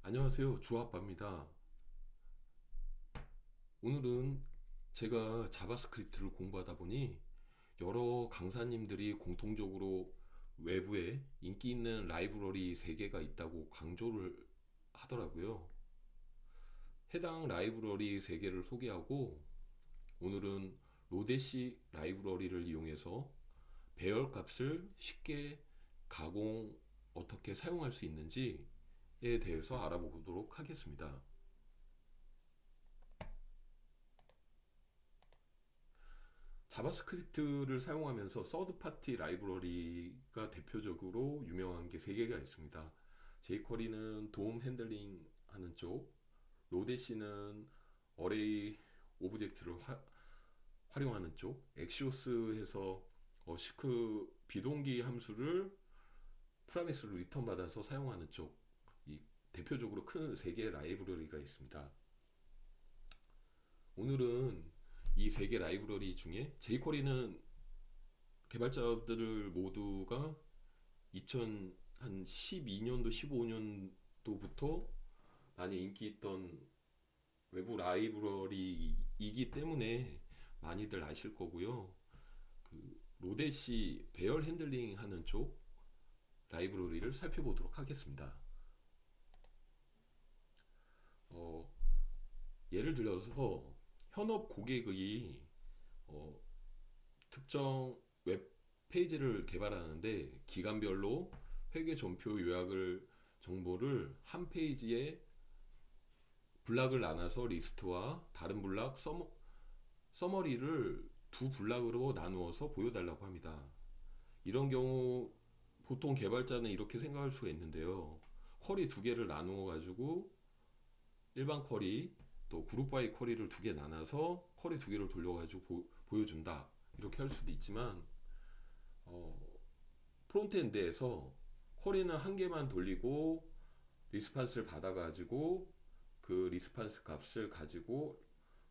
안녕하세요. 주아빠입니다. 오늘은 제가 자바스크립트를 공부하다 보니 여러 강사님들이 공통적으로 외부에 인기 있는 라이브러리 3개가 있다고 강조를 하더라고요. 해당 라이브러리 3개를 소개하고 오늘은 로데시 라이브러리를 이용해서 배열 값을 쉽게 가공 어떻게 사용할 수 있는지에 대해서 알아보도록 하겠습니다. 자바스크립트를 사용하면서 서드 파티 라이브러리가 대표적으로 유명한 게 3개가 있습니다. jQuery는 도움 핸들링 하는 쪽, 로데시는 어레이 오브젝트를 활용하는 쪽, 엑시오스에서 시크 비동기 함수를 프라미스로 리턴 받아서 사용하는 쪽, 이 대표적으로 큰 3개의 라이브러리가 있습니다. 오늘은 이 3개 라이브러리 중에 jQuery는 개발자들 모두가 2012년도 15년도부터 많이 인기 있던 외부 라이브러리이기 때문에 많이들 아실 거고요. 그 로데시 배열 핸들링 하는 쪽 라이브러리를 살펴보도록 하겠습니다. 어, 예를 들어서 현업 고객이 어, 특정 웹페이지를 개발하는데 기간별로 회계 전표 요약을 정보를 한 페이지에 블락을 나눠서 리스트와 다른 블락 서머리를 두 블락으로 나누어서 보여달라고 합니다. 이런 경우 보통 개발자는 이렇게 생각할 수가 있는데요. 쿼리 2개를 나누어 가지고 일반 쿼리 또 그룹 바이 쿼리를 2개 나눠서 쿼리 2개를 돌려가지고 보여준다 이렇게 할 수도 있지만 프론트엔드에서 쿼리는 한 개만 돌리고 리스판스를 받아가지고 그 리스판스 값을 가지고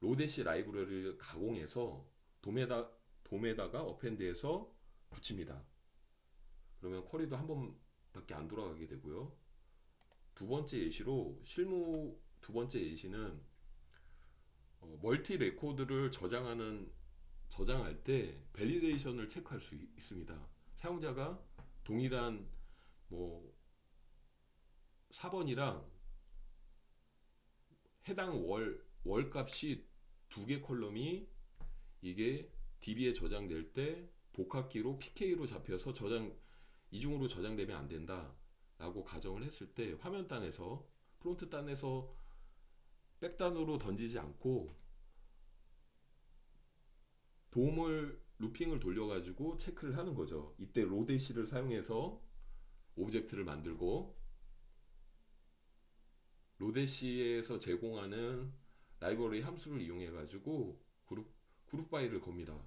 로데시 라이브러리를 가공해서 돔에다가 어펜드해서 붙입니다. 그러면 쿼리도 한 번밖에 안 돌아가게 되고요. 두 번째 예시로 실무 두 번째 예시는 멀티 레코드를 저장할 때 밸리데이션을 체크할 수 있습니다. 사용자가 동일한 뭐 4번이랑 해당 월값이 2개 컬럼이 이게 DB에 저장될 때 복합키로 PK로 잡혀서 이중으로 저장되면 안 된다 라고 가정을 했을 때 화면단에서 프론트 단에서 백단으로 던지지 않고 도움을 루핑을 돌려가지고 체크를 하는 거죠. 이때 로데시를 사용해서 오브젝트를 만들고 로데시에서 제공하는 라이브러리 함수를 이용해 가지고 그룹 바이를 겁니다.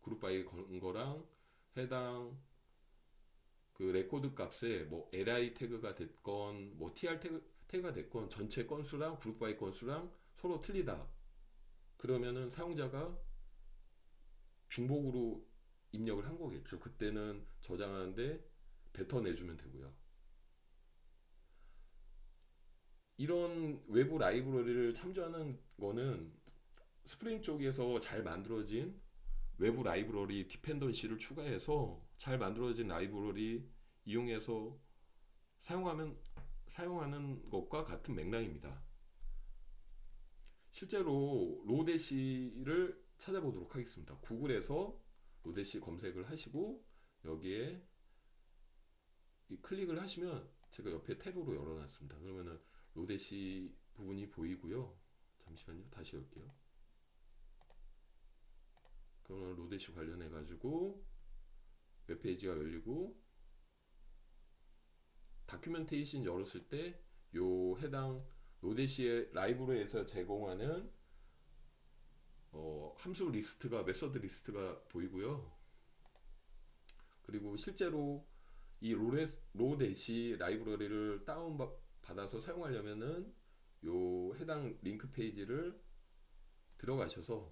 그룹 바이 건 거랑 해당 그 레코드 값에 뭐 li 태그가 됐건 뭐 tr 태그가 됐건 전체 건수랑 그룹 바이 건수랑 서로 틀리다. 그러면은 사용자가 중복으로 입력을 한 거겠죠. 그때는 저장하는데 뱉어내주면 되고요. 이런 외부 라이브러리를 참조하는 거는 스프링 쪽에서 잘 만들어진 외부 라이브러리 디펜던시를 추가해서 잘 만들어진 라이브러리 이용해서 사용하는 것과 같은 맥락입니다. 실제로 로데시를 찾아보도록 하겠습니다. 구글에서 로데시 검색을 하시고 여기에 클릭을 하시면 제가 옆에 탭으로 열어놨습니다. 그러면은 로데시 부분이 보이고요. 잠시만요. 다시 열게요. 그러면 로데시 관련해 가지고 웹페이지가 열리고 다큐멘테이션 열었을 때 요 해당 로데시의 라이브러리에서 제공하는 함수 리스트가 메서드 리스트가 보이고요. 그리고 실제로 이 로데시 라이브러리를 다운 받아서 사용하려면은 요 해당 링크 페이지를 들어가셔서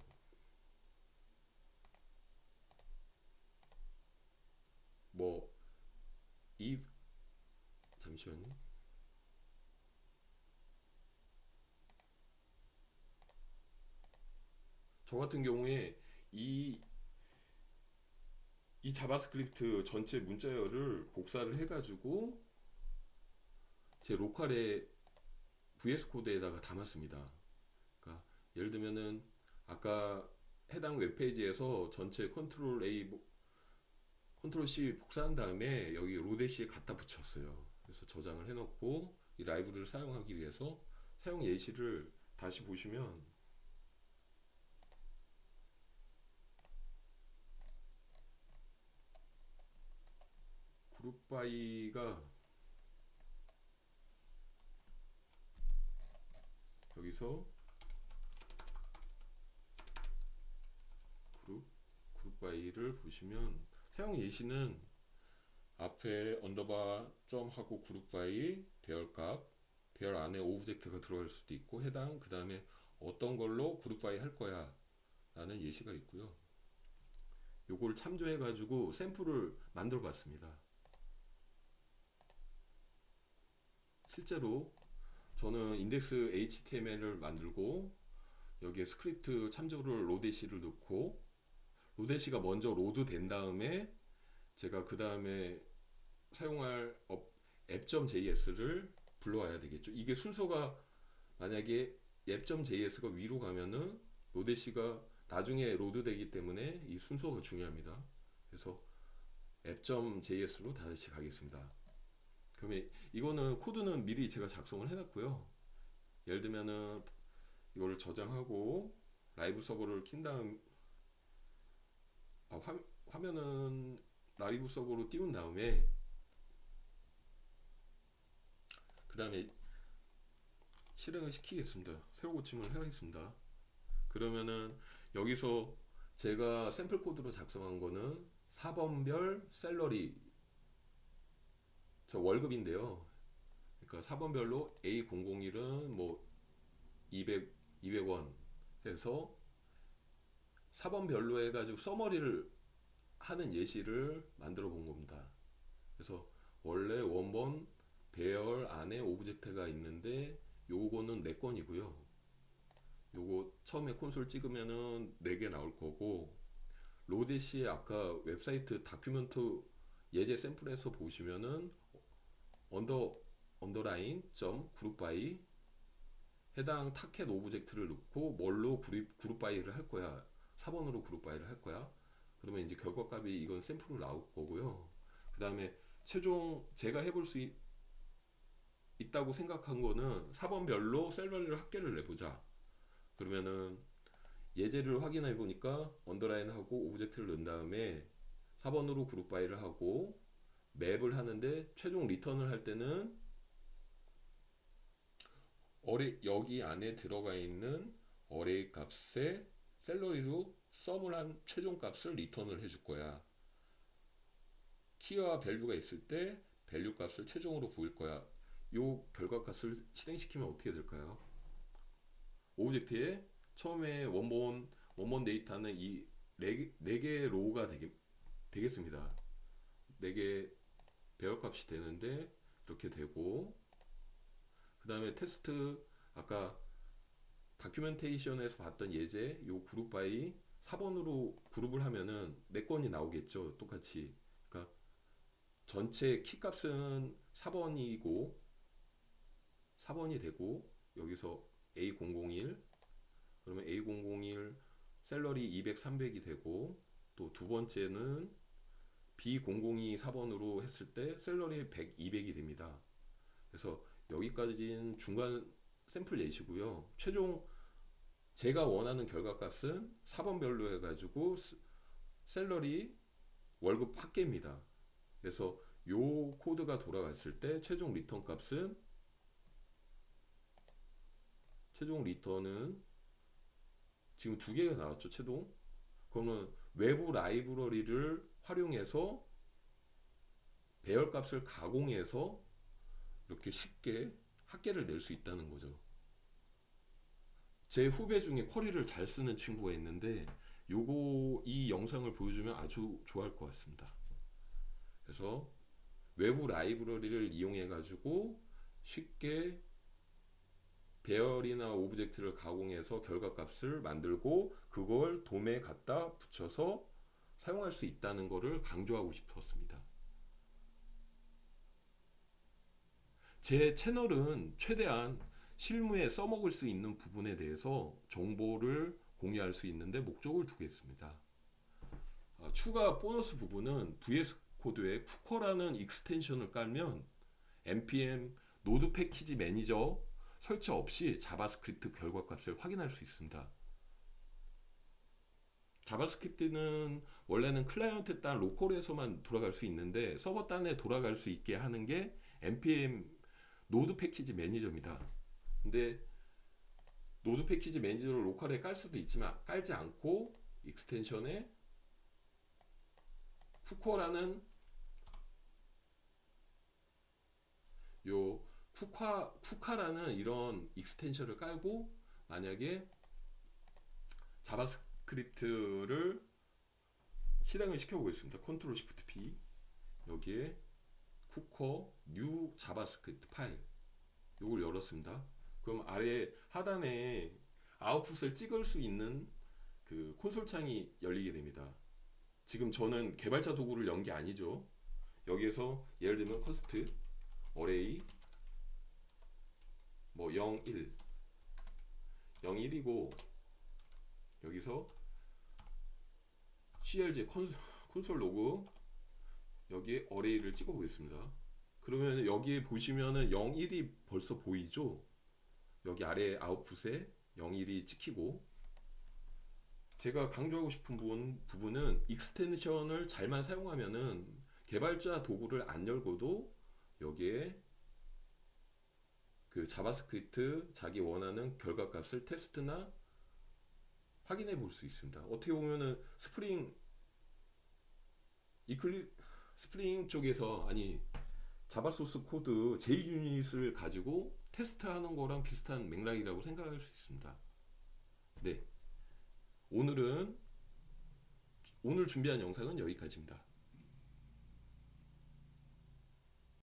뭐 이 잠시만요. 저 같은 경우에 이, 이 자바스크립트 전체 문자열을 복사를 해가지고 제 로컬의 VS 코드에다가 담았습니다. 그러니까 예를 들면은 아까 해당 웹페이지에서 전체 컨트롤 A, 컨트롤 C 복사한 다음에 여기 로데시에 갖다 붙였어요. 그래서 저장을 해놓고 이 라이브러리를 사용하기 위해서 사용 예시를 다시 보시면 그룹 바이가 여기서 그룹 그룹 바이를 보시면 사용 예시는 앞에 언더바 점 하고 그룹 바이 배열값, 배열 안에 오브젝트가 들어갈 수도 있고 해당, 그 다음에 어떤 걸로 그룹 바이 할 거야 라는 예시가 있고요. 요걸 참조해 가지고 샘플을 만들어 봤습니다. 실제로 저는 인덱스 HTML을 만들고 여기에 스크립트 참조를 로데시를 넣고 로데시가 먼저 로드 된 다음에 제가 그 다음에 사용할 app.js를 불러와야 되겠죠. 이게 순서가 만약에 app.js가 위로 가면은 로데시가 나중에 로드 되기 때문에 이 순서가 중요합니다. 그래서 app.js로 다시 가겠습니다. 그러면 이거는 코드는 미리 제가 작성을 해놨고요. 예를 들면은 이거를 저장하고 라이브 서버를 킨 다음 화면은 라이브 서버로 띄운 다음에 그 다음에 실행을 시키겠습니다. 새로 고침을 해가겠습니다. 그러면은 여기서 제가 샘플 코드로 작성한 거는 4번별 샐러리 저 월급인데요. 그러니까 4번별로 A001은 뭐 200원 해서 4번별로 해가지고 서머리를 하는 예시를 만들어 본 겁니다. 그래서 원래 원본 배열 안에 오브젝트가 있는데 요거는 4건이고요. 요거 처음에 콘솔 찍으면은 4개 나올 거고 로데시 아까 웹사이트 다큐멘트 예제 샘플에서 보시면은 언더라인 점 그룹 바이 해당 타켓 오브젝트를 넣고 뭘로 그룹 바이를 할 거야. 4번으로 그룹 바이를 할 거야. 그러면 이제 결과값이 이건 샘플로 나올 거고요. 그 다음에 최종 제가 해볼 수 있다고 생각한 거는 4번별로 셀러리를 합계를 내보자. 그러면은 예제를 확인해 보니까 언더라인하고 오브젝트를 넣은 다음에 4번으로 그룹 바이를 하고 맵을 하는데 최종 리턴을 할 때는 여기 안에 들어가 있는 어레이 값에 셀러리로 썸을 한 최종 값을 리턴을 해줄 거야. 키와 밸류가 있을 때 밸류 값을 최종으로 보일 거야. 요 결과 값을 실행시키면 어떻게 될까요? 오브젝트에 처음에 원본 데이터는 이 4개 로우가 되겠습니다. 4개 배열값이 되는데 이렇게 되고 그 다음에 테스트 아까 다큐멘테이션에서 봤던 예제 요 그룹 바이 4번으로 그룹을 하면은 4건이 나오겠죠. 똑같이. 그러니까 전체 키 값은 4번이 되고 여기서 A001 그러면 A001 샐러리 200, 300이 되고 또 두 번째는 B002 4번으로 했을 때 샐러리 100, 200이 됩니다. 그래서 여기까지는 중간 샘플 예시고요. 최종 제가 원하는 결과값은 4번별로 해가지고 샐러리 월급 합계입니다. 그래서 요 코드가 돌아갔을 때 최종 리턴 값은 최종 리턴은 지금 2개가 나왔죠. 최종. 그러면 외부 라이브러리를 활용해서 배열값을 가공해서 이렇게 쉽게 합계를 낼 수 있다는 거죠. 제 후배 중에 쿼리를 잘 쓰는 친구가 있는데 이 영상을 보여주면 아주 좋아할 것 같습니다. 그래서 외부 라이브러리를 이용해 가지고 쉽게 배열이나 오브젝트를 가공해서 결과값을 만들고 그걸 돔에 갖다 붙여서 사용할 수 있다는 것을 강조하고 싶었습니다. 제 채널은 최대한 실무에 써먹을 수 있는 부분에 대해서 정보를 공유할 수 있는데 목적을 두고 있습니다. 추가 보너스 부분은 VS 코드에 쿠커라는 익스텐션을 깔면 npm 노드 패키지 매니저 설치 없이 자바스크립트 결과값을 확인할 수 있습니다. 자바스크립트는 원래는 클라이언트 단 로컬에서만 돌아갈 수 있는데 서버 단에 돌아갈 수 있게 하는 게 npm 노드 패키지 매니저입니다. 근데 노드 패키지 매니저를 로컬에 깔 수도 있지만 깔지 않고 익스텐션에 쿠커라는 요 쿠카라는 이런 익스텐션을 깔고 만약에 자바스크립트를 실행을 시켜보겠습니다. 컨트롤 시프트 P 여기에 쿠커 뉴 자바스크립트 파일 요걸 열었습니다. 그럼 아래 하단에 아웃풋을 찍을 수 있는 그 콘솔 창이 열리게 됩니다. 지금 저는 개발자 도구를 연 게 아니죠. 여기에서 예를 들면 컨스트 어레이 뭐 01, 01이고 여기서 CLJ 콘솔 로그 여기에 어레이를 찍어 보겠습니다. 그러면 여기에 보시면은 01이 벌써 보이죠? 여기 아래 아웃풋에 01이 찍히고 제가 강조하고 싶은 부분은 익스텐션을 잘만 사용하면은 개발자 도구를 안 열고도 여기에 그 자바스크립트 자기 원하는 결과값을 테스트나 확인해 볼 수 있습니다. 어떻게 보면은 스프링 쪽에서 아니 자바 소스 코드 JUnit을 가지고 테스트하는 거랑 비슷한 맥락이라고 생각할 수 있습니다. 네, 오늘 준비한 영상은 여기까지입니다.